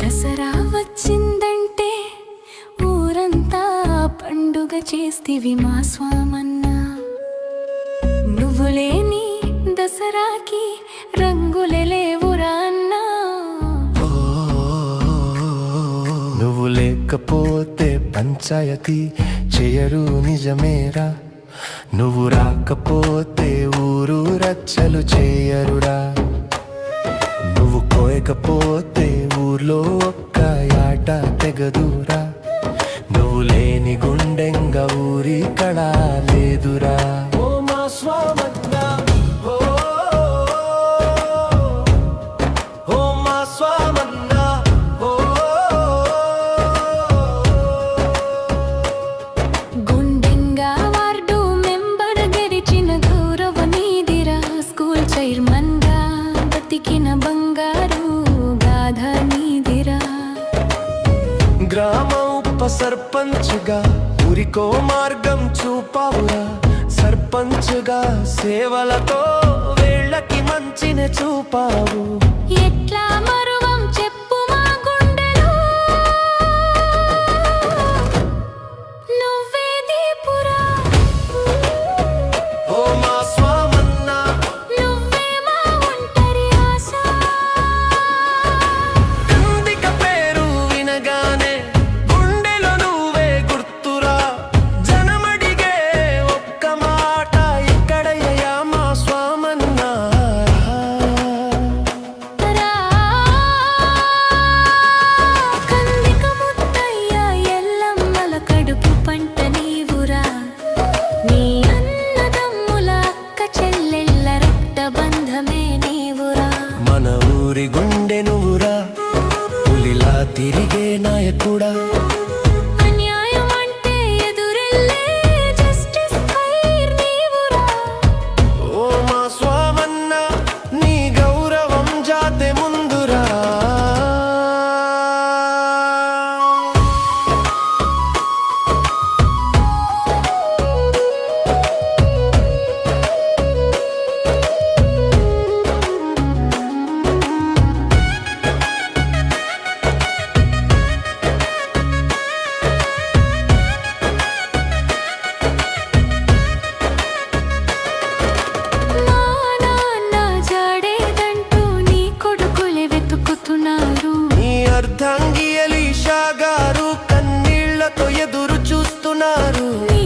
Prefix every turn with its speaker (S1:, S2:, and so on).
S1: దసరా వచ్చిందంటే ఊరంతా పండుగ చేస్తివి మా స్వామన్న. నువ్వు లేని దసరాకి రంగులే లేవురా అన్నా.
S2: నువ్వు లేకపోతే పంచాయతీ చేయరు నిజమేరా. నువ్వు రాకపోతే ఊరు రచ్చలు చేయరురా. నువ్వు కోయకపోతే ఊర్లో ఒక్క ఆట తెగదురా. నువ్వు లేని గుండెంగా ఊరి కళ లేదురా. ఓ మా స్వామన్న, ఓ మా స్వామన్న,
S1: గుండెంగా వార్డు మెంబర్ గెలిచిన గౌరవ నీదిరా. స్కూల్ చైర్మన్ గా బతికిన బంగారు గాథ నీదిరా.
S2: గ్రామ ఉప సర్పంచ్గా ఊరికో మార్గం చూపావురా. సర్పంచ్గా సేవలతో వేళ్ళకి మంచిన చూపావు.
S1: ఎట్లా మరువం చెప్పు మా గుండెలో, నువ్వే దీపురా.
S2: ఓ మా స్వామన్న,
S1: నువ్వే మా ఒంటరి ఆశ.
S2: కందిక పేరు వినగానే గుండెలో నువ్వే గుర్తురా. జనమడిగే ఒక్క మాట ఎక్కడయ్యా మా స్వామన్న.
S1: రా కందిక ముత్తయ్య ఎల్లమ్మల కడుపు పంట నీవురా. నీ అన్నదమ్ముల అక్క చెల్లెళ్ళ రక్త బంధమే నీవురా.
S2: మన ఊరి గుండె నువ్వురా. పులిలా తిరిగే నాయకుడా.
S1: అన్యాయం అంటే ఎదురెళ్ళే జస్టిస్ ఫైర్ నీవురా.
S2: ఓ మా స్వామన్న, నీ గౌరవం జాతే ముందురా.
S1: మా నాన్న జాడేదంటూ నీ కొడుకులే వెతుకుతున్నారు.
S2: నీ అర్ధాంగి ఎలీషా గారు కన్నీళ్లతో ఎదురు చూస్తున్నారు.
S1: నీ